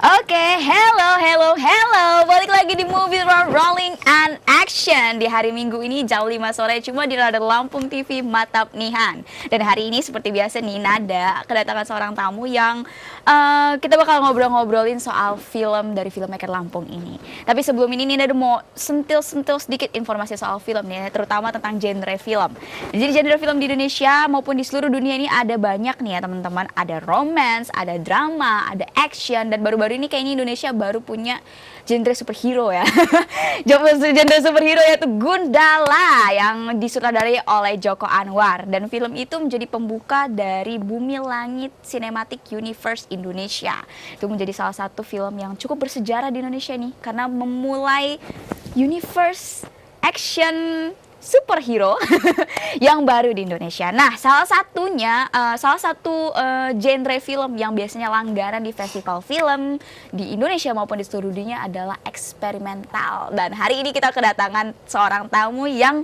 Oke, hello. Balik lagi di Movie Rolling and Action. Di hari Minggu ini jam 5 sore cuma di Radar Lampung TV Matap Nihan. Dan hari ini seperti biasa nih Nada kedatangan seorang tamu yang kita bakal ngobrol-ngobrolin soal film dari filmmaker Lampung ini. Tapi sebelum ini Nada mau sentil-sentil sedikit informasi soal film nih, terutama tentang genre film. Jadi genre film di Indonesia maupun di seluruh dunia ini ada banyak nih ya teman-teman. Ada romance, ada drama, ada action, dan baru-baru ini kayaknya Indonesia baru punya genre superhero ya. Genre superhero yaitu Gundala yang disutradarai oleh Joko Anwar, dan film itu menjadi pembuka dari Bumi Langit Cinematic Universe Indonesia. Itu menjadi salah satu film yang cukup bersejarah di Indonesia nih karena memulai universe action superhero yang baru di Indonesia. Nah, salah satu genre film yang biasanya langganan di festival film di Indonesia maupun di seluruh dunia adalah eksperimental. Dan hari ini kita kedatangan seorang tamu yang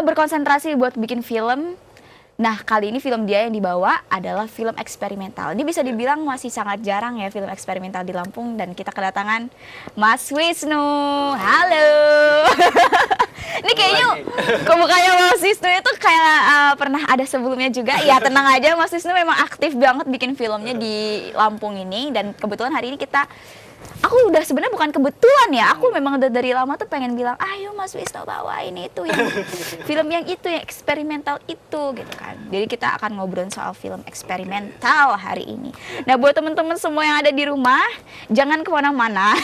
berkonsentrasi buat bikin film. Nah, kali ini film dia yang dibawa adalah film eksperimental. Ini bisa dibilang masih sangat jarang ya film eksperimental di Lampung, dan kita kedatangan Mas Wisnu. Halo. Ini kayaknya mukanya Mas Wisnu itu kayak pernah ada sebelumnya juga. Ya tenang aja, Mas Wisnu memang aktif banget bikin filmnya di Lampung ini, dan kebetulan hari ini aku udah sebenarnya bukan kebetulan ya, aku memang udah dari lama tuh pengen bilang, ayo Mas Wisnu bawain itu yang film yang itu, yang eksperimental itu gitu kan. Jadi kita akan ngobrol soal film eksperimental hari ini. Nah, buat teman-teman semua yang ada di rumah, jangan kemana-mana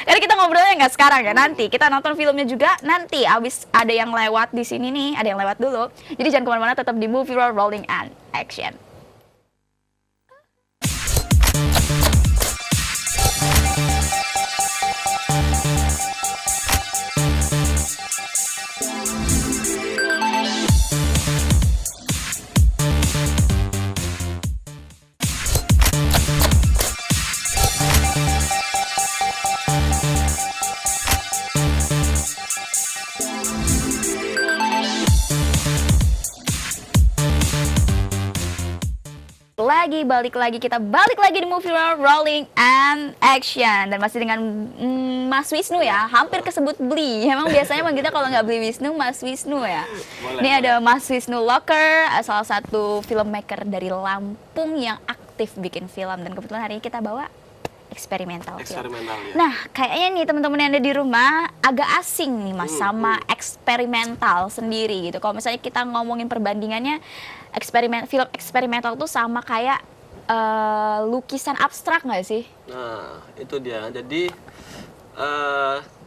karena kita ngobrolnya nggak sekarang ya, nanti kita nonton filmnya juga nanti abis ada yang lewat di sini nih, ada yang lewat dulu. Jadi jangan kemana-mana, tetap di Movie Rolling and Action. Balik lagi di Movie Rolling and Action, dan masih dengan Mas Wisnu ya, hampir kesebut Bli. Emang biasanya kita kalau nggak Bli Wisnu, Mas Wisnu ya. Ini ada Mas Wisnu Locker, salah satu filmmaker dari Lampung yang aktif bikin film, dan kebetulan hari ini kita bawa eksperimental film. Ya. Nah, kayaknya nih teman-teman yang ada di rumah agak asing nih Mas sama eksperimental sendiri gitu. Kalau misalnya kita ngomongin perbandingannya, film eksperimental tuh sama kayak lukisan abstrak nggak sih? Nah, itu dia. Jadi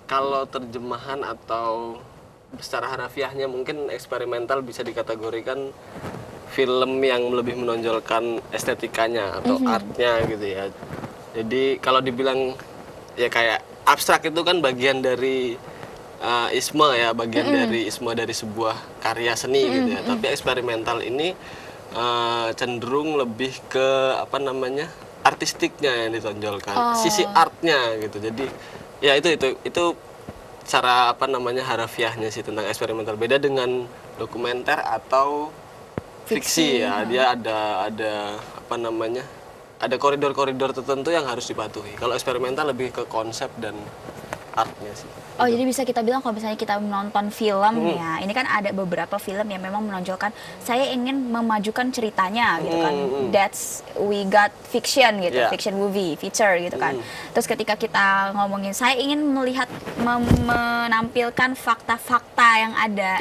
kalau terjemahan atau secara harafiahnya mungkin eksperimental bisa dikategorikan film yang lebih menonjolkan estetikanya atau artnya gitu ya. Jadi kalau dibilang ya kayak abstrak itu kan bagian dari isme ya, bagian dari isme dari sebuah karya seni gitu ya. Tapi eksperimental ini cenderung lebih ke apa namanya, artistiknya yang ditonjolkan, sisi artnya gitu. Jadi ya itu cara apa namanya harafiahnya sih tentang eksperimental. Beda dengan dokumenter atau fiksi ya, dia ada apa namanya, ada koridor-koridor tertentu yang harus dipatuhi. Kalau eksperimental lebih ke konsep dan artnya sih. Oh, jadi bisa kita bilang kalau misalnya kita menonton film ya, ini kan ada beberapa film yang memang menonjolkan saya ingin memajukan ceritanya gitu kan. That's we got fiction gitu, fiction movie, feature gitu kan. Terus ketika kita ngomongin saya ingin melihat menampilkan fakta-fakta yang ada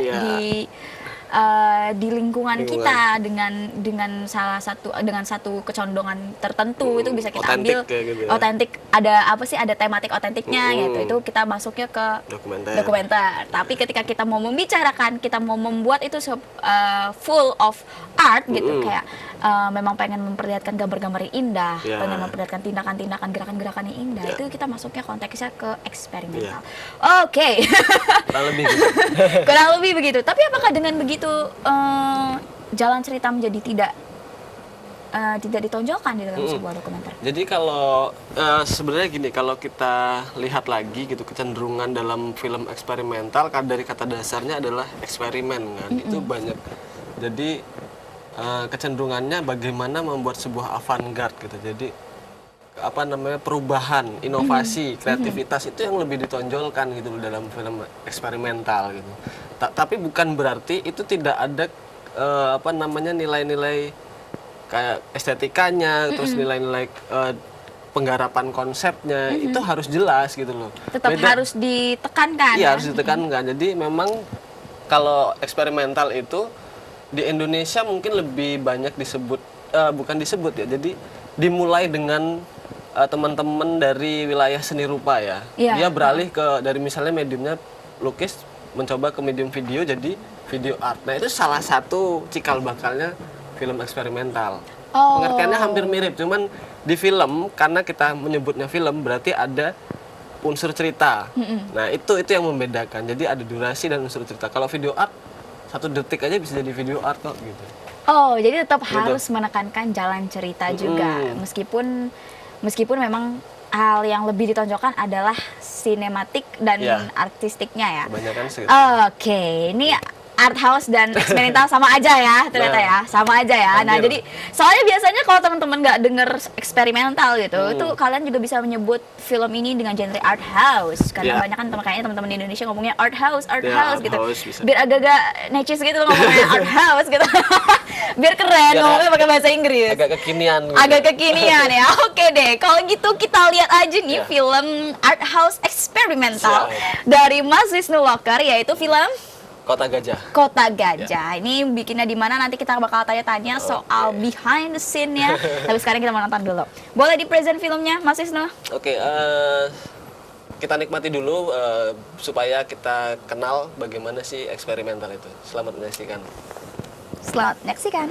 di lingkungan kita dengan satu kecondongan tertentu, itu bisa kita ambil otentik, ada apa sih, ada tematik otentiknya gitu. Itu kita masuknya ke dokumenter. Tapi ketika kita mau membicarakan, kita mau membuat itu full of art gitu, kayak memang pengen memperlihatkan gambar-gambar yang indah, pengen memperlihatkan tindakan-tindakan, gerakan-gerakan yang indah, itu kita masuknya konteksnya ke eksperimental. Oke. Kurang lebih begitu. Tapi apakah dengan begitu jalan cerita menjadi tidak ditonjolkan di dalam sebuah dokumenter? Jadi kalau sebenarnya gini, kalau kita lihat lagi gitu, kecenderungan dalam film eksperimental dari kata dasarnya adalah eksperimen kan, itu banyak. Jadi kecenderungannya bagaimana membuat sebuah avant-garde gitu. Jadi apa namanya perubahan, inovasi, kreativitas itu yang lebih ditonjolkan gitu loh dalam film eksperimental gitu. Tapi bukan berarti itu tidak ada apa namanya nilai-nilai kayak estetikanya, terus nilai-nilai penggarapan konsepnya itu harus jelas gitu loh. Tetap harus ditekankan Iya, ya. harus ditekankan. Jadi memang kalau eksperimental itu di Indonesia mungkin lebih banyak disebut bukan disebut ya. Jadi dimulai dengan teman-teman dari wilayah seni rupa ya. Iya. Dia beralih ke dari misalnya mediumnya lukis mencoba ke medium video jadi video art. Nah, itu salah satu cikal bakalnya film eksperimental. Oh. Pengertiannya hampir mirip, cuman di film karena kita menyebutnya film berarti ada unsur cerita. Nah, itu yang membedakan. Jadi ada durasi dan unsur cerita. Kalau video art 1 detik aja bisa jadi video art kok gitu. Oh, jadi tetap Gitu. harus menekankan jalan cerita juga, meskipun memang hal yang lebih ditonjolkan adalah sinematik dan Ya. artistiknya ya. Kebanyakan segitu. Oke, ini art house dan eksperimental sama aja ya ternyata Nah, ya, sama aja ya. Nah, hampir. jadi soalnya biasanya kalau teman-teman nggak denger eksperimental gitu, itu kalian juga bisa menyebut film ini dengan genre art house karena Ya. banyak kan kayaknya teman-teman di Indonesia ngomongnya art house Ya, art gitu. house bisa. Biar agak-agak necis gitu loh ngomongnya art house gitu. Biar keren Biar ngomongnya pakai bahasa Inggris. Agak kekinian gitu. Agak kekinian ya. Oke deh, kalau gitu kita lihat aja nih Ya. film art house eksperimental Siap. dari Mas Wisnu Loker, yaitu film Kota Gajah. Kota Gajah. Ini bikinnya di mana, nanti kita bakal tanya-tanya soal behind the scene-nya. Tapi sekarang kita mau nonton dulu. Boleh di-present filmnya, Mas Wisnu? Oke, kita nikmati dulu supaya kita kenal bagaimana sih eksperimental itu. Selamat menyaksikan. Selamat menyaksikan.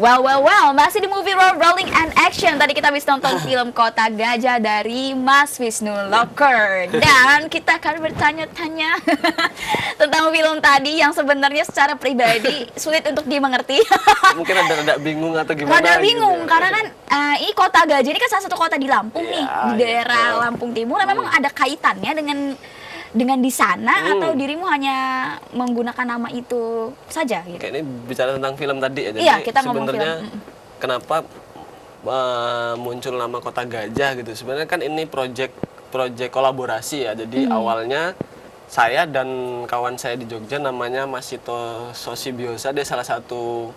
Well, masih di movie Rolling and Action. Tadi kita habis nonton film Kota Gajah dari Mas Wisnu Loker. Dan kita akan bertanya-tanya tentang film tadi yang sebenarnya secara pribadi sulit untuk dimengerti. Mungkin ada bingung atau gimana? Rada bingung, gitu ya. karena kan ini Kota Gajah ini kan salah satu kota di Lampung nih, di daerah Lampung Timur. Memang ada kaitannya dengan di sana atau dirimu hanya menggunakan nama itu saja gitu? Kayak ini bicara tentang film tadi ya. Jadi Iya, kita ngomong sebenarnya film. kenapa muncul nama Kota Gajah gitu. Sebenarnya kan ini project kolaborasi ya. Jadi awalnya saya dan kawan saya di Jogja namanya Mas Sito Sosibiosa, dia salah satu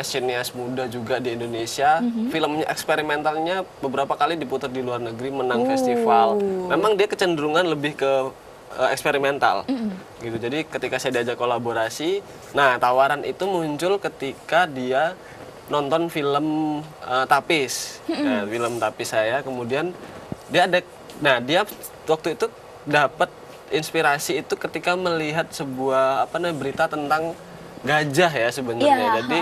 sinias muda juga di Indonesia. Filmnya eksperimentalnya beberapa kali diputar di luar negeri, menang festival. Memang dia kecenderungan lebih ke eksperimental gitu. Jadi ketika saya diajak kolaborasi, nah tawaran itu muncul ketika dia nonton film Tapis. Nah, film Tapis saya, kemudian dia waktu itu dapat inspirasi itu ketika melihat sebuah berita tentang gajah ya sebenarnya. Iya, Jadi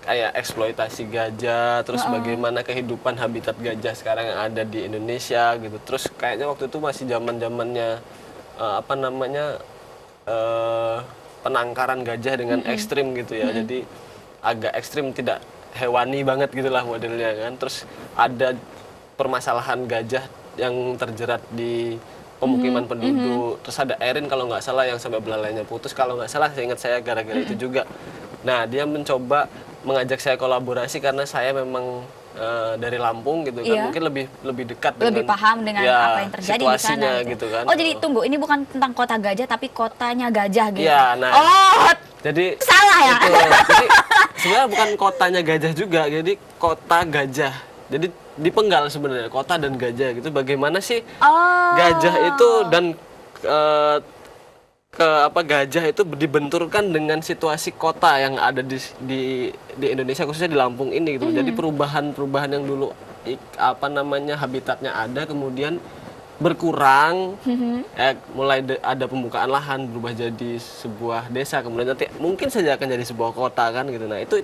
kayak eksploitasi gajah, terus bagaimana kehidupan habitat gajah sekarang yang ada di Indonesia gitu. Terus kayaknya waktu itu masih zamannya penangkaran gajah dengan ekstrim gitu ya. Jadi agak ekstrim, tidak hewani banget gitulah modelnya kan. Terus ada permasalahan gajah yang terjerat di pemukiman penduduk. Terus ada Erin kalau nggak salah yang sampai belalainya putus, kalau nggak salah seingat saya gara-gara itu juga. Nah, dia mencoba mengajak saya kolaborasi karena saya memang dari Lampung gitu kan, mungkin lebih dekat lebih paham dengan apa yang terjadi di sana gitu kan. Oh, jadi tunggu, ini bukan tentang Kota Gajah tapi kotanya gajah gitu. Iya, nah. Jadi salah ya. Jadi sebenarnya bukan kotanya gajah juga, jadi kota gajah. Jadi dipenggal sebenarnya kota dan gajah gitu. Bagaimana sih gajah itu dan gajah itu dibenturkan dengan situasi kota yang ada di Indonesia, khususnya di Lampung ini gitu. Jadi perubahan yang dulu habitatnya ada kemudian berkurang, mulai ada pembukaan lahan, berubah jadi sebuah desa, kemudian nanti mungkin saja akan jadi sebuah kota kan gitu. Nah itu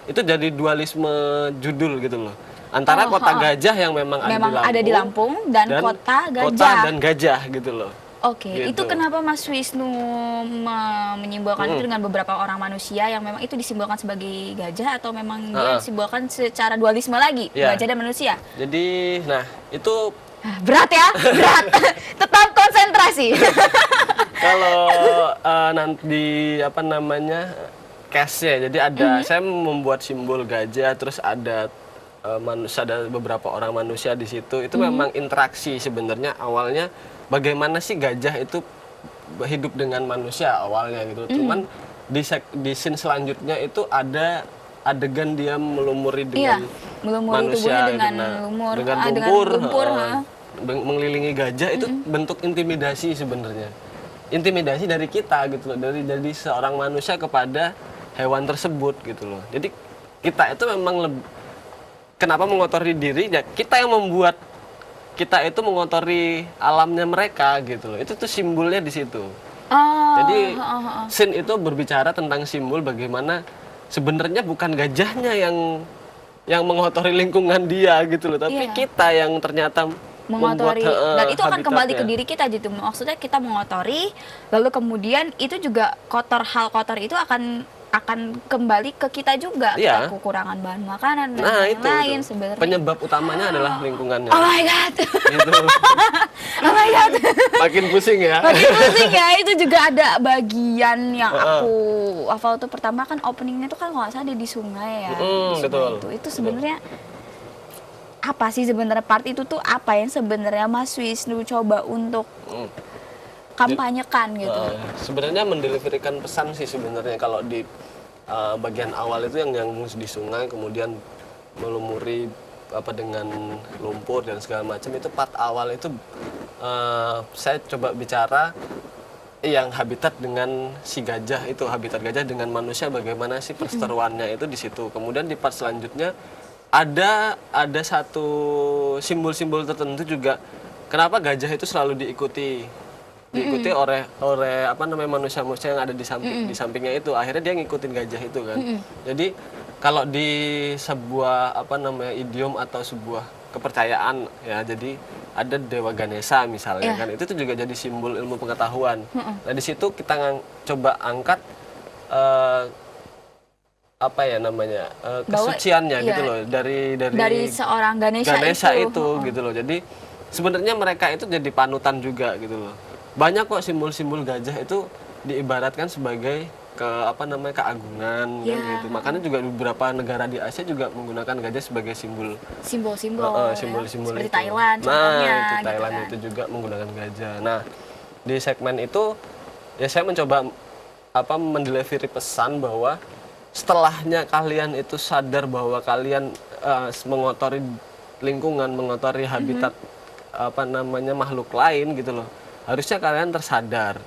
jadi dualisme judul gitu loh, antara kota gajah yang memang ada di Lampung dan kota dan gajah gitu loh. Oke, gitu. Itu kenapa Mas Wisnu menyimbolkan itu dengan beberapa orang manusia yang memang itu disimbolkan sebagai gajah, atau memang dia disimbolkan secara dualisme lagi, gajah dan manusia? Jadi, nah itu berat ya, berat. Tetap konsentrasi. Kalau nanti case-nya, jadi ada saya membuat simbol gajah, terus ada beberapa orang manusia di situ. Itu memang interaksi sebenarnya awalnya. Bagaimana sih gajah itu hidup dengan manusia awalnya gitu. Cuman di scene selanjutnya itu ada adegan dia melumuri dengan manusia dengan lumur, dengan lumpur, mengelilingi gajah. Itu bentuk intimidasi sebenarnya. Intimidasi dari kita gitu loh, dari seorang manusia kepada hewan tersebut gitu loh. Jadi kita itu memang kenapa mengotori diri ya, kita yang membuat kita itu mengotori alamnya mereka gitu loh. Itu tuh simbolnya di situ. Jadi scene itu berbicara tentang simbol bagaimana sebenarnya bukan gajahnya yang mengotori lingkungan dia gitu loh, tapi kita yang ternyata mengotori, dan itu akan kembali ke diri kita gitu. Maksudnya kita mengotori, lalu kemudian itu juga hal kotor itu akan kembali ke kita juga. Kita kekurangan bahan makanan dan lain-lain sebenarnya. Penyebab utamanya adalah lingkungannya. Oh my god. Gitu. Oh my god. Makin pusing ya. Makin pusing ya. Itu juga ada bagian yang aku hafal tuh, pertama kan openingnya tuh kan kalau nggak salah dia di sungai ya. Betul. Itu sebenarnya apa sih sebenarnya part itu tuh, apa yang sebenarnya Mas Wisnu coba untuk kampanyekan gitu? Sebenarnya mendeliverikan pesan sih sebenarnya. Kalau di bagian awal itu yang di sungai kemudian melumuri dengan lumpur dan segala macam, itu part awal itu saya coba bicara yang habitat dengan si gajah itu, habitat gajah dengan manusia, bagaimana sih perseteruannya itu di situ. Kemudian di part selanjutnya ada satu simbol-simbol tertentu juga. Kenapa gajah itu selalu diikuti oleh manusia-manusia yang ada di sampingnya itu. Akhirnya dia ngikutin gajah itu kan. Jadi kalau di sebuah apa namanya idiom atau sebuah kepercayaan ya, jadi ada Dewa Ganesha misalnya kan, itu tuh juga jadi simbol ilmu pengetahuan. Nah di situ kita coba angkat apa ya namanya kesuciannya gitu loh dari seorang Ganesha itu gitu loh. Jadi sebenarnya mereka itu jadi panutan juga gitu loh. Banyak kok simbol-simbol gajah itu diibaratkan sebagai keagungan kan gitu. Makanya juga beberapa negara di Asia juga menggunakan gajah sebagai simbol-simbol seperti itu. Thailand Nah, contohnya itu gitu Thailand kan. itu juga menggunakan gajah. Nah, di segmen itu ya saya mencoba mendelivery pesan bahwa setelahnya kalian itu sadar bahwa kalian mengotori lingkungan, mengotori habitat makhluk lain gitu loh. Harusnya kalian tersadar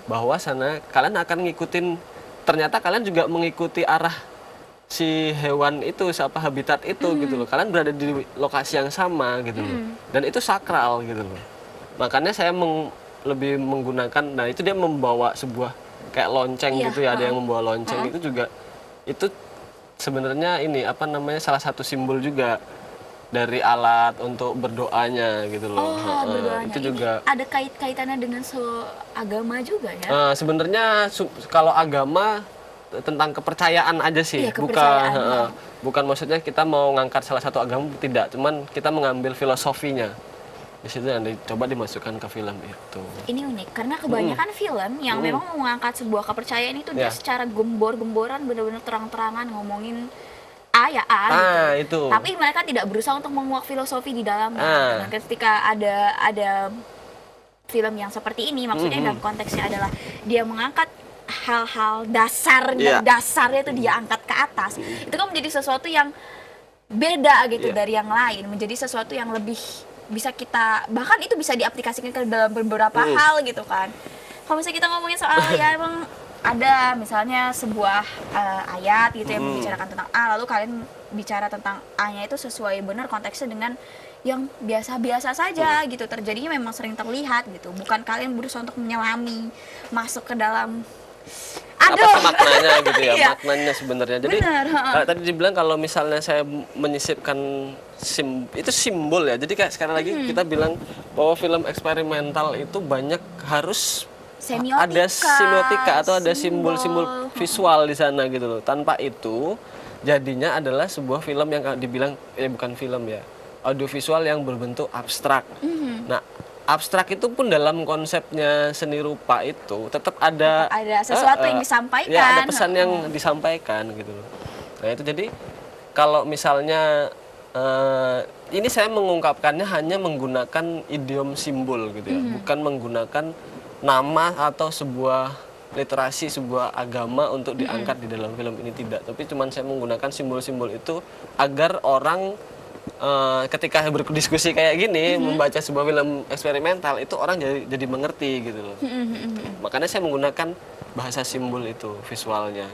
bahwa kalian akan ngikutin, ternyata kalian juga mengikuti arah si hewan itu, habitat itu gitu loh. Kalian berada di lokasi yang sama gitu loh. Dan itu sakral gitu loh. Makanya saya lebih menggunakan, nah itu dia membawa sebuah kayak lonceng gitu ya, ada yang membawa lonceng itu juga, itu sebenarnya ini salah satu simbol juga dari alat untuk berdoanya gitu loh. Berdoanya. Itu juga ada kaitannya dengan agama juga ya? Sebenarnya kalau agama tentang kepercayaan aja sih, Iya, kepercayaan, bukan maksudnya kita mau ngangkat salah satu agama, tidak, cuman kita mengambil filosofinya di situ yang dicoba dimasukkan ke film itu. Ini unik karena kebanyakan film yang memang mengangkat sebuah kepercayaan itu dia secara gembor-gemboran, benar-benar terang-terangan ngomongin A ya A gitu. Itu. Tapi mereka tidak berusaha untuk menguak filosofi di dalamnya. Nah, ketika ada film yang seperti ini, maksudnya dalam konteksnya adalah dia mengangkat hal-hal dasar dan dasarnya itu dia angkat ke atas. Itu kan menjadi sesuatu yang beda gitu dari yang lain, menjadi sesuatu yang lebih bisa kita, bahkan itu bisa diaplikasikan ke dalam beberapa hal gitu kan. Kalau misalnya kita ngomongin soal ya emang ada misalnya sebuah ayat gitu yang membicarakan tentang A, lalu kalian bicara tentang A-nya itu sesuai benar konteksnya dengan yang biasa-biasa saja gitu, terjadinya memang sering terlihat gitu, bukan kalian berusaha untuk menyelami, masuk ke dalam maknanya gitu ya, maknanya sebenarnya. Jadi tadi dibilang kalau misalnya saya menyisipkan itu simbol ya, jadi kayak sekarang lagi kita bilang bahwa film eksperimental itu banyak harus ada semiotika atau ada simbol-simbol visual di sana gitu loh. Tanpa itu jadinya adalah sebuah film yang dibilang bukan film ya, audiovisual yang berbentuk abstrak. Nah, abstrak itu pun dalam konsepnya seni rupa itu tetap ada sesuatu yang disampaikan. Ya, ada pesan yang disampaikan gitu loh. Nah, itu jadi kalau misalnya ini saya mengungkapkannya hanya menggunakan idiom simbol gitu ya, bukan menggunakan nama atau sebuah literasi sebuah agama untuk diangkat di dalam film ini, tidak. Tapi cuman saya menggunakan simbol-simbol itu agar orang ketika berdiskusi kayak gini, membaca sebuah film eksperimental itu orang jadi mengerti gitu loh. Makanya saya menggunakan bahasa simbol itu, visualnya.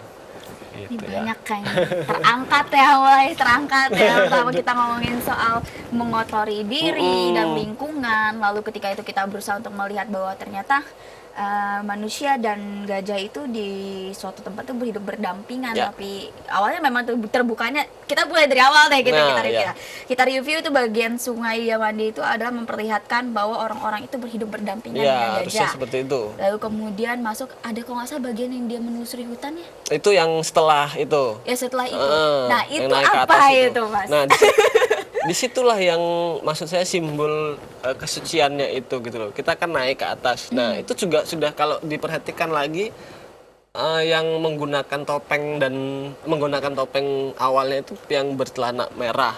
Gitu ini banyak kayaknya mulai terangkat ya. Pertama kita ngomongin soal mengotori diri dan lingkungan, lalu ketika itu kita berusaha untuk melihat bahwa ternyata manusia dan gajah itu di suatu tempat itu berhidup berdampingan, tapi awalnya memang terbukanya kita mulai dari awal deh kita review itu bagian Sungai Yamandi itu adalah memperlihatkan bahwa orang-orang itu berhidup berdampingan dengan gajah. Seperti itu. Lalu kemudian masuk ada kalau nggak salah bagian yang dia menelusuri hutannya. Itu yang setelah itu. Ya setelah itu. Nah itu apa itu mas? Nah disitulah yang maksud saya simbol kesuciannya itu gitu loh. Kita kan naik ke atas. Nah itu juga sudah kalau diperhatikan lagi yang menggunakan topeng awalnya itu yang bercelana merah.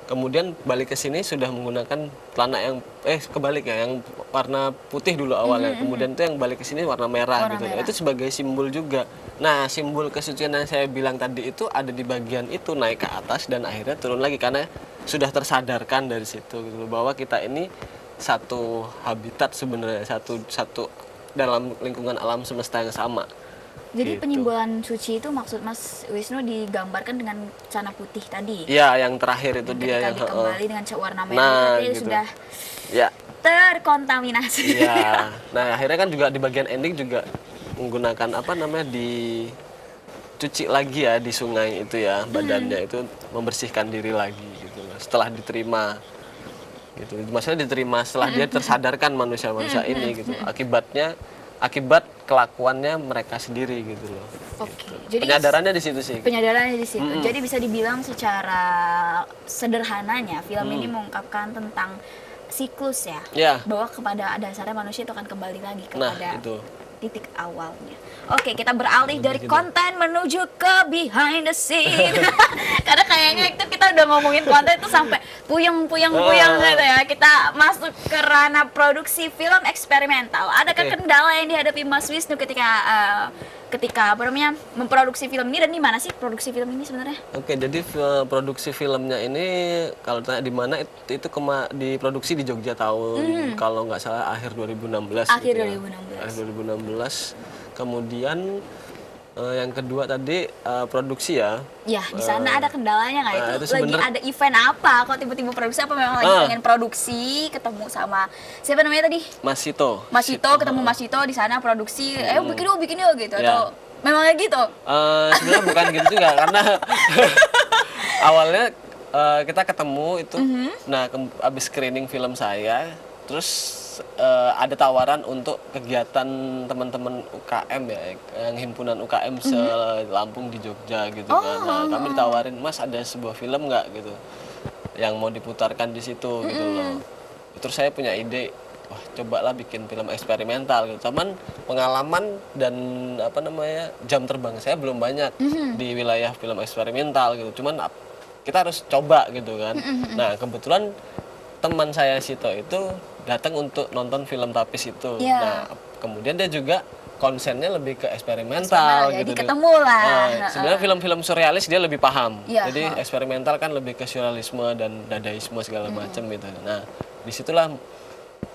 Kemudian balik ke sini sudah menggunakan celana yang kebalik ya, yang warna putih dulu awalnya. Kemudian itu yang balik ke sini warna merah gitu. Itu sebagai simbol juga. Nah, simbol kesucian yang saya bilang tadi itu ada di bagian itu, naik ke atas dan akhirnya turun lagi karena sudah tersadarkan dari situ gitu, bahwa kita ini satu habitat sebenarnya, satu dalam lingkungan alam semesta yang sama. Jadi gitu. penyimbolan suci itu maksud Mas Wisnu digambarkan dengan celana putih tadi. Iya, yang terakhir itu dia yang kembali dengan warna merah gitu. Sudah ya terkontaminasi. Iya. Nah, akhirnya kan juga di bagian ending juga menggunakan cuci lagi ya di sungai itu ya, badannya itu membersihkan diri lagi gitu loh. Setelah diterima gitu. Maksudnya diterima setelah dia tersadarkan manusia-manusia ini gitu. Akibat kelakuannya mereka sendiri gitu loh. Oke. Gitu. Jadi Penyadarannya di situ sih. penyadarannya di situ. Jadi bisa dibilang secara sederhananya film ini mengungkapkan tentang siklus ya. Ya. Bahwa kepada dasarnya manusia itu akan kembali lagi Nah, kepada itu. titik awalnya. Oke, kita beralih dari gitu. konten menuju ke behind the scene. Karena kayaknya itu kita udah ngomongin konten itu sampai puyeng gitu ya. Kita masuk ke ranah produksi film eksperimental. Adakah Oke. kendala yang dihadapi Mas Wisnu ketika apa namanya memproduksi film ini, dan di mana sih produksi film ini sebenarnya? Oke, jadi produksi filmnya ini kalau tanya di mana itu diproduksi di Jogja tahun kalau nggak salah akhir 2016. Akhir gitu ya. 2016. Akhir 2016. Kemudian yang kedua tadi produksi ya. Ya, di sana ada kendalanya nggak? itu Itu lagi sebenarnya- ada event apa? Kok tiba-tiba produksi, apa memang lagi pengen produksi, ketemu sama siapa namanya tadi? Mas Sito. Mas Sito, ketemu Mas Sito di sana produksi, bikin yuk gitu, Ya. atau memang kayak gitu? Sebenarnya bukan gitu juga karena awalnya kita ketemu itu, nah abis screening film saya, terus ada tawaran untuk kegiatan teman-teman UKM ya, yang himpunan UKM se-Lampung di Jogja gitu kan. Nah kami ditawarin, Mas ada sebuah film nggak gitu, yang mau diputarkan di situ gitu loh. Terus saya punya ide, wah cobalah bikin film eksperimental gitu. Cuman pengalaman dan apa namanya jam terbang saya belum banyak di wilayah film eksperimental gitu. Cuman kita harus coba gitu kan. Nah kebetulan teman saya Sito itu datang untuk nonton film Tapis itu. Iya. Nah kemudian dia juga konsennya lebih ke eksperimental Jadi gitu. ketemu lah. Sebenarnya film-film surrealis dia lebih paham. Iya, Jadi eksperimental kan lebih ke surrealisme dan dadaisme segala macam gitu. Nah disitulah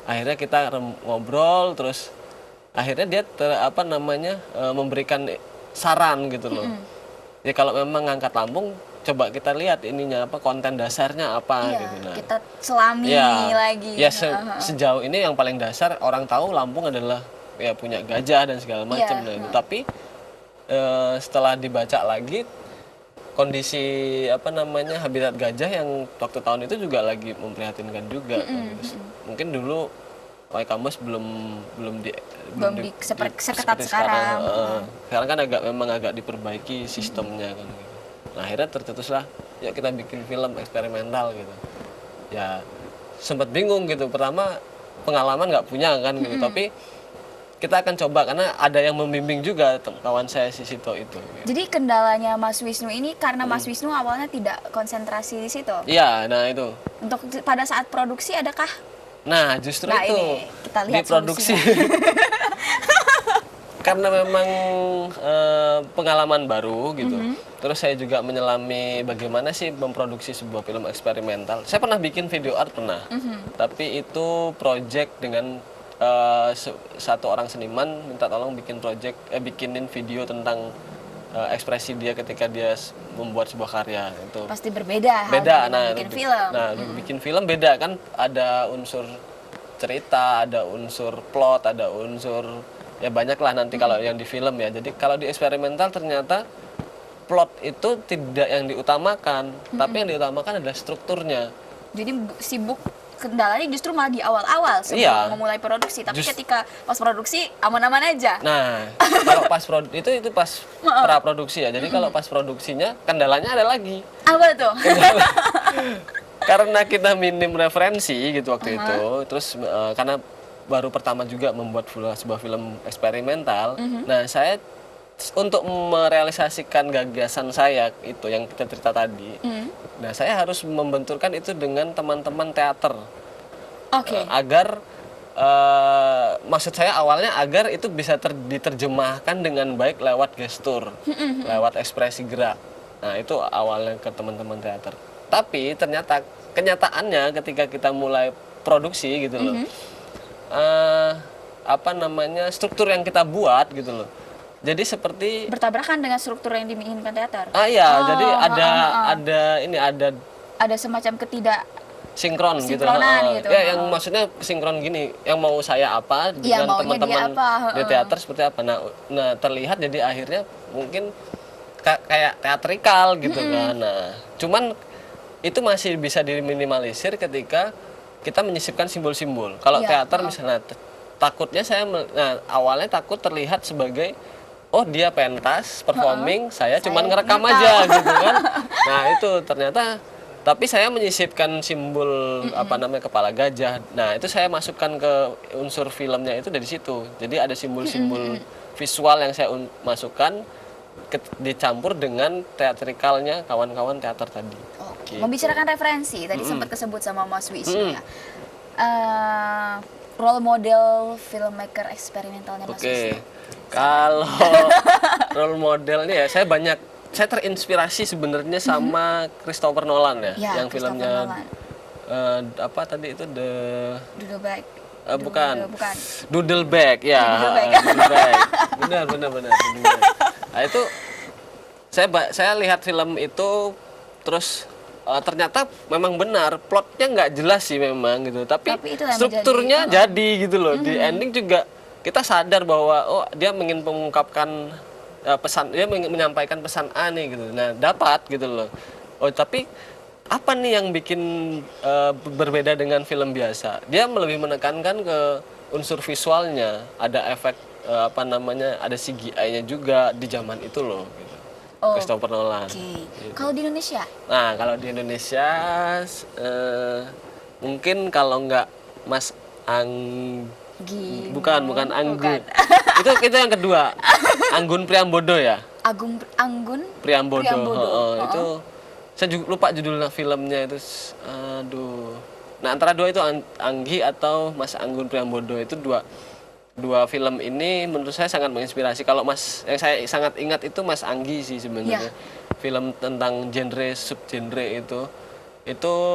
akhirnya kita ngobrol, terus akhirnya dia memberikan saran gitu loh. Ya kalau memang ngangkat Lampung, coba kita lihat ininya apa, konten dasarnya apa Iya, gitu. Nah, kita selami lagi. ya sejauh ini yang paling dasar orang tahu Lampung adalah ya punya gajah dan segala macam. Nah, itu. Tapi setelah dibaca lagi kondisi habitat gajah yang waktu tahun itu juga lagi memprihatinkan juga. Terus, mungkin dulu Waikamus belum seketat seperti sekarang. Sekarang kan memang agak diperbaiki sistemnya kan gitu. Nah, akhirnya tercetuslah ya kita bikin film eksperimental gitu. Ya sempat bingung gitu, pertama pengalaman nggak punya kan gitu, tapi kita akan coba karena ada yang membimbing juga kawan saya si Sito itu gitu. Jadi kendalanya Mas Wisnu ini karena Mas Wisnu awalnya tidak konsentrasi di situ. Iya, nah itu. Untuk pada saat produksi adakah? Nah, justru Nah, itu ini kita lihat di produksi. Karena memang pengalaman baru gitu. Terus saya juga menyelami bagaimana sih memproduksi sebuah film eksperimental. Saya pernah bikin video art pernah. Tapi itu project dengan satu orang seniman minta tolong bikinin video tentang ekspresi dia ketika dia membuat sebuah karya itu. Pasti berbeda. Beda, bikin film. Nah, bikin film beda kan, ada unsur cerita, ada unsur plot, ada unsur ya banyak lah nanti kalau yang di film ya. Jadi kalau di eksperimental ternyata plot itu tidak yang diutamakan, tapi yang diutamakan adalah strukturnya. Jadi sibuk, kendalanya justru malah di awal-awal sebelum memulai produksi, tapi ketika pas produksi aman-aman aja. Nah, kalau pas itu pas pra produksi ya. Jadi kalau pas produksinya kendalanya ada lagi. Apa tuh? Karena kita minim referensi gitu waktu itu, terus karena baru pertama juga membuat sebuah film eksperimental. Nah, saya untuk merealisasikan gagasan saya itu yang kita cerita tadi, nah saya harus membenturkan itu dengan teman-teman teater. Oke. Agar maksud saya awalnya agar itu bisa diterjemahkan dengan baik lewat gestur, lewat ekspresi gerak. Nah itu awalnya ke teman-teman teater. Tapi ternyata kenyataannya ketika kita mulai produksi gitu loh, struktur yang kita buat gitu loh. Jadi seperti bertabrakan dengan struktur yang diinginkan teater. Jadi ada semacam ketidak sinkron gitu. Gitu. Ya, yang maksudnya sinkron gini, yang mau saya apa dengan teman-teman di teater seperti apa. Nah, terlihat jadi akhirnya mungkin kayak teatrikal gitu kan. Nah, cuman itu masih bisa diminimalisir ketika kita menyisipkan simbol-simbol. Kalau Iya, teater misalnya takutnya nah, awalnya takut terlihat sebagai oh dia pentas performing, saya cuman ngerekam aja gitu kan. Nah, itu ternyata tapi saya menyisipkan simbol apa namanya kepala gajah. Nah, itu saya masukkan ke unsur filmnya itu dari situ. Jadi ada simbol-simbol visual yang saya masukkan dicampur dengan teatrikalnya kawan-kawan teater tadi. Oke. Gitu. Membicarakan referensi, tadi sempat kesebut sama Mas Wisnu ya. Role model filmmaker eksperimentalnya Mas Oke. Wisnu. Kalau role model nih ya, saya terinspirasi sebenarnya sama Christopher Nolan ya, Ya, yang Christopher filmnya Nolan. apa tadi itu Doodlebag. bukan. Bukan. Doodlebag ya. Doodlebag. Doodlebag. Benar Doodlebag. Nah, itu saya lihat film itu terus ternyata memang benar plotnya nggak jelas sih memang gitu, tapi itu yang strukturnya jadi gitu loh. Di ending juga kita sadar bahwa oh dia ingin mengungkapkan pesan, dia menyampaikan pesan A nih gitu. Nah, dapat gitu loh. Oh, tapi apa nih yang bikin berbeda dengan film biasa? Dia lebih menekankan ke unsur visualnya, ada efek apa namanya, ada CGI-nya juga di zaman itu loh. Gitu. Oh, Christopher Nolan. Oke. Gitu. Kalau di Indonesia? Nah, kalau di Indonesia mungkin kalau nggak Mas bukan Anggun. Itu yang kedua. Anggun Priambodo ya? Anggun Priambodo. Itu Oh. saya juga lupa judul filmnya itu. Aduh. Nah, antara dua itu Anggi atau Mas Anggun Priambodo, itu dua film ini menurut saya sangat menginspirasi. Kalau yang saya sangat ingat itu Mas Anggi sih sebenarnya. Film tentang subgenre itu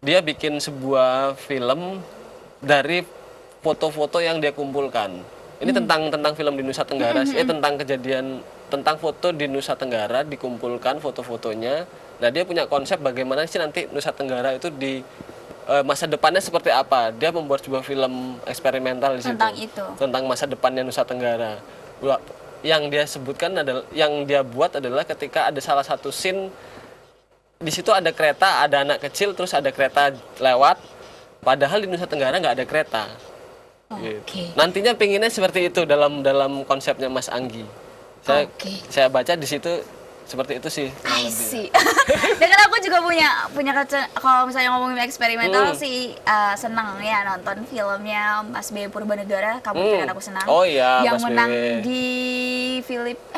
dia bikin sebuah film dari foto-foto yang dia kumpulkan. Ini tentang film di Nusa Tenggara, tentang foto di Nusa Tenggara, dikumpulkan foto-fotonya. Nah, dia punya konsep bagaimana sih nanti Nusa Tenggara itu di masa depannya seperti apa. Dia membuat sebuah film eksperimental di situ. Tentang masa depannya Nusa Tenggara. Yang dia sebutkan yang dia buat adalah ketika ada salah satu scene di situ ada kereta, ada anak kecil, terus ada kereta lewat. Padahal di Nusa Tenggara nggak ada kereta. Gitu. Nantinya pinginnya seperti itu dalam konsepnya Mas Anggi. Saya baca di situ seperti itu sih. I see. Dan kan aku juga punya kalau misalnya ngomongin eksperimental sih seneng ya nonton filmnya Mas B Purbanegara, Kamu Pikirkan Aku Senang. Oh iya, yang Mas menang BW. di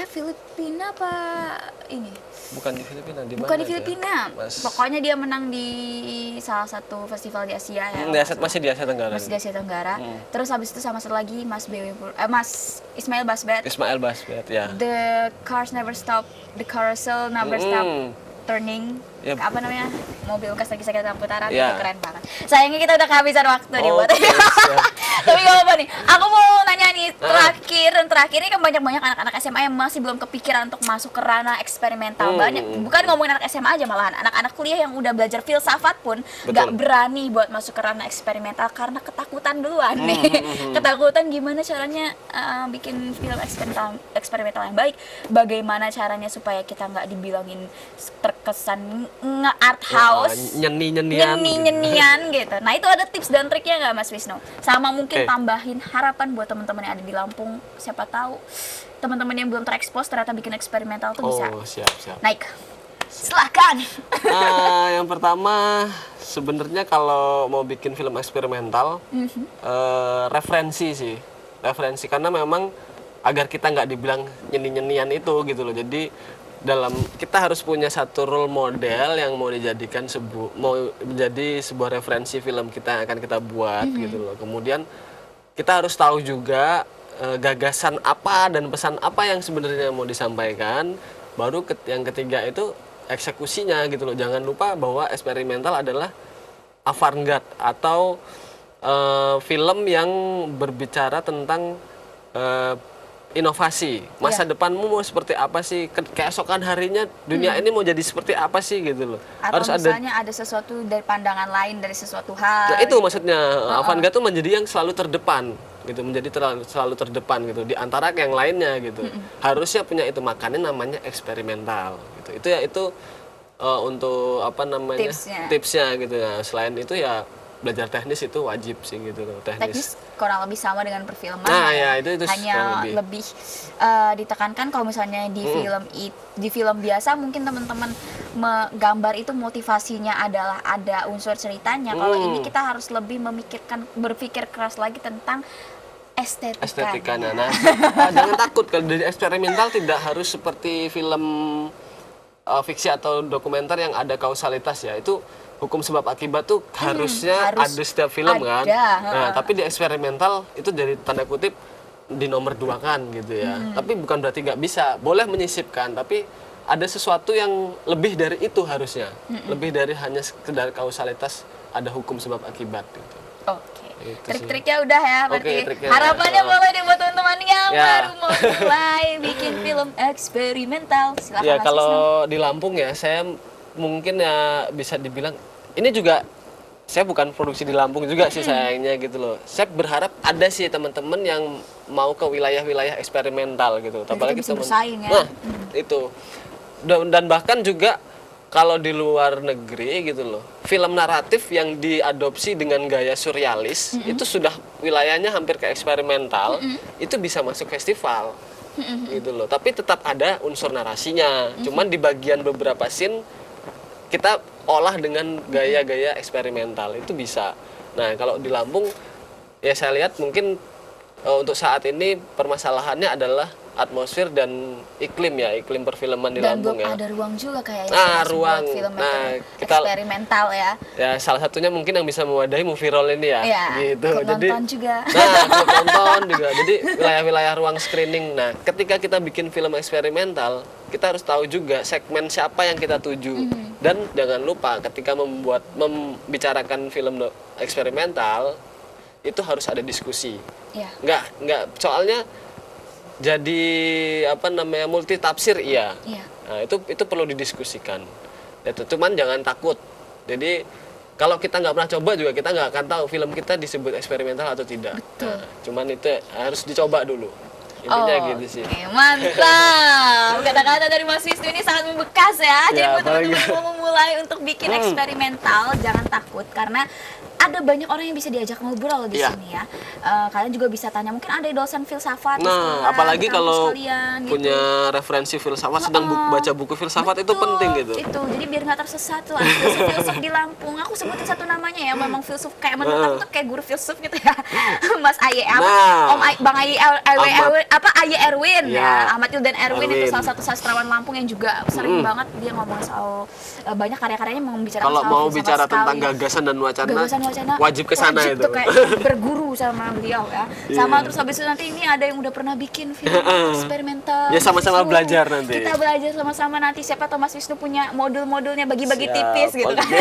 Filipina apa ini? Bukan di Filipina, Bukan di Filipina. Mas... Pokoknya dia menang di salah satu festival di Asia ya. Masih di Asia Tenggara. Masih di Asia Tenggara. Terus habis itu sama satu lagi Mas Ismail Basbet. Ismail Basbet ya. The cars never stop, the carousel never stop turning. Yep. Apa namanya? Mobil bekas lagi sakit lampu putaran. Yeah. Itu keren banget. Sayangnya kita udah kehabisan waktu nih buat Okay, tapi gak apa-apa nih. Aku mau nanya nih terakhir ini kan banyak anak-anak SMA yang masih belum kepikiran untuk masuk ke ranah eksperimental. Bukan ngomongin anak SMA aja, malahan anak-anak kuliah yang udah belajar filsafat pun gak berani buat masuk ke ranah eksperimental karena ketakutan duluan nih. Ketakutan gimana caranya bikin film eksperimental yang baik, bagaimana caranya supaya kita nggak dibilangin terkesan nge-art house, nyeni-nyenian gitu. Nah, itu ada tips dan triknya nggak Mas Wisnu? Sama mungkin tambahin harapan buat teman-teman yang ada di Lampung, siapa tahu teman-teman yang belum terekspos ternyata bikin eksperimental tuh bisa siap. naik. Silakan. Yang pertama sebenarnya kalau mau bikin film eksperimental referensi karena memang agar kita nggak dibilang nyeni-nyenian itu gitu loh. Jadi kita harus punya satu role model yang mau menjadi sebuah referensi film kita yang akan kita buat gitu loh. Kemudian kita harus tahu juga gagasan apa dan pesan apa yang sebenarnya mau disampaikan. Baru yang ketiga itu eksekusinya gitu loh. Jangan lupa bahwa eksperimental adalah avant-garde atau film yang berbicara tentang inovasi. Masa depanmu mau seperti apa sih? Keesokan harinya dunia ini mau jadi seperti apa sih gitu loh. Atau harus misalnya ada sesuatu dari pandangan lain dari sesuatu hal. Nah, itu maksudnya avant-garde itu menjadi yang selalu terdepan. gitu, menjadi selalu terdepan gitu di antara yang lainnya gitu. Harusnya punya itu, makanya namanya eksperimental gitu. Itu ya itu untuk apa namanya tipsnya gitu ya. Selain itu ya belajar teknis itu wajib sih gitu loh, teknis kurang lebih sama dengan perfilman. Nah ya itu hanya lebih ditekankan kalau misalnya di film biasa mungkin teman-teman menggambar itu motivasinya adalah ada unsur ceritanya. Kalau ini kita harus lebih berpikir keras lagi tentang estetikanya. Nah, jangan takut kalau dari eksperimental tidak harus seperti film fiksi atau dokumenter yang ada kausalitas ya. Itu hukum sebab akibat tuh harusnya ada setiap film kan. Nah, tapi di eksperimental itu dari tanda kutip di nomor 2 kan gitu ya. Tapi bukan berarti nggak bisa. Boleh menyisipkan, tapi ada sesuatu yang lebih dari itu harusnya. Lebih dari hanya sekedar kausalitas, ada hukum sebab akibat gitu. Oke. Trik-triknya udah ya berarti. Harapannya ya. boleh nih buat teman-teman yang baru mau mulai bikin film eksperimental. Silakan. Ya kalau di Lampung ya saya mungkin ya bisa dibilang ini juga saya bukan produksi di Lampung juga sih sayangnya gitu loh. Saya berharap ada sih teman-teman yang mau ke wilayah-wilayah eksperimental gitu. Apalagi bisa bersaing ya. Nah, itu. Dan bahkan juga kalau di luar negeri gitu loh. Film naratif yang diadopsi dengan gaya surrealis itu sudah wilayahnya hampir ke eksperimental, itu bisa masuk festival. Gitu loh. Tapi tetap ada unsur narasinya. Cuman di bagian beberapa scene kita olah dengan gaya-gaya eksperimental itu bisa. Nah kalau di Lampung ya saya lihat mungkin untuk saat ini permasalahannya adalah atmosfer dan iklim ya, iklim perfilman di Lampung ya. Dan ada ruang juga kayaknya. Nah ruang, film kita eksperimental ya. Ya salah satunya mungkin yang bisa mewadahi Movie Roll ini ya. Gitu. Jadi nonton juga. Nah klub nonton juga. Jadi wilayah-wilayah ruang screening. Nah ketika kita bikin film eksperimental, kita harus tahu juga segmen siapa yang kita tuju. Dan jangan lupa ketika membicarakan film eksperimental itu harus ada diskusi. Nggak soalnya jadi apa namanya multi tafsir iya. Nah, itu perlu didiskusikan. Itu cuman jangan takut. Jadi kalau kita nggak pernah coba juga kita nggak akan tahu film kita disebut eksperimental atau tidak. Nah, cuman itu harus dicoba dulu. Intinya gitu sih. Mantap. Kata-kata dari Mas Wisnu ini sangat membekas ya. Jadi buat teman-teman yang mau memulai untuk bikin eksperimental, jangan takut karena ada banyak orang yang bisa diajak ngobrol di sini ya. Kalian juga bisa tanya, mungkin ada dosen filsafat. Nah, apalagi kalau gitu. punya referensi filsafat, sedang baca buku filsafat. Betul, itu penting gitu. Itu, jadi biar nggak tersesat tuh ada filsuf di Lampung. Aku sebutin satu namanya ya, memang filsuf kayak menurut aku tuh kayak guru filsuf gitu ya. Mas Aye, Bang Aye Erwin ya. Ahmad Ildan Erwin itu salah satu sastrawan Lampung yang juga sering banget dia ngomong soal banyak karya-karyanya membicarakan kalau soal mau bicara tentang gagasan dan wacana wajib ke sana itu. Tuh kayak berguru sama beliau ya. Sama terus habis itu nanti ini ada yang udah pernah bikin film eksperimental. Ya sama-sama belajar nanti. Kita belajar sama-sama nanti, siapa tahu Mas Wisnu punya modul-modulnya bagi-bagi tipis gitu kan.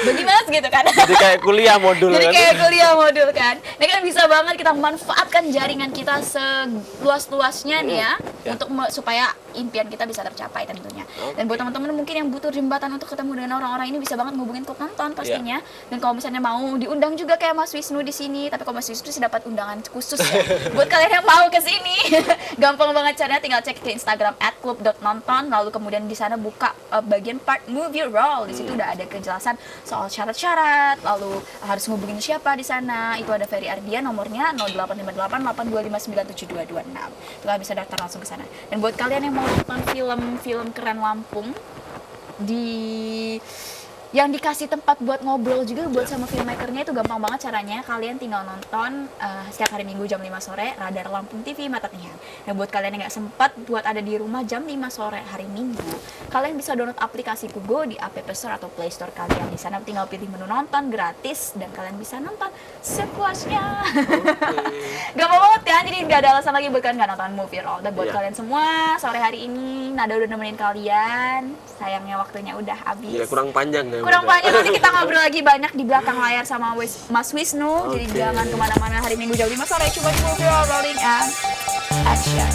Bagi Mas gitu kan. Jadi kayak kuliah modul kan. Jadi kayak kuliah modul kan. Ini kan bisa banget kita manfaatkan jaringan kita seluas-luasnya nih ya. Untuk supaya impian kita bisa tercapai tentunya. Dan buat teman-teman mungkin yang butuh jembatan untuk ketemu dengan orang-orang ini bisa banget ngubungin klub nonton pastinya. Dan kalau misalnya mau diundang juga kayak Mas Wisnu di sini, tapi kalau Mas Wisnu sih dapat undangan khusus ya. Buat kalian yang mau ke sini, gampang banget caranya, tinggal cek ke Instagram @klub.nonton, lalu kemudian di sana buka bagian part Movie Roll. Di situ udah ada kejelasan soal syarat-syarat, lalu harus ngubungin siapa di sana. Itu ada Ferry Ardian nomornya 085882597226. Kalian bisa daftar langsung ke sana. Dan buat kalian yang mau nonton film-film keren Lampung yang dikasih tempat buat ngobrol juga buat sama filmmakernya, itu gampang banget caranya. Kalian tinggal nonton setiap hari Minggu jam 5 sore Radar Lampung TV Mata Nihan. Dan buat kalian yang nggak sempat buat ada di rumah jam 5 sore hari Minggu, kalian bisa download aplikasi Kugo di App Store atau Play Store kalian. Di sana tinggal pilih menu nonton gratis dan kalian bisa nonton sepuasnya. Gampang banget kan, jadi nggak ada alasan lagi buat kalian nggak nonton Movie Roll. Dan buat kalian semua, sore hari ini Nada udah nemenin kalian. Sayangnya waktunya udah habis. Ya, kurang panjang ya. Kurang panjang, nanti kita ngobrol lagi banyak di belakang layar sama Mas Wisnu. Jadi jangan kemana-mana, hari Minggu jam 5 sore cuma di Movie Roll, Rolling and Action.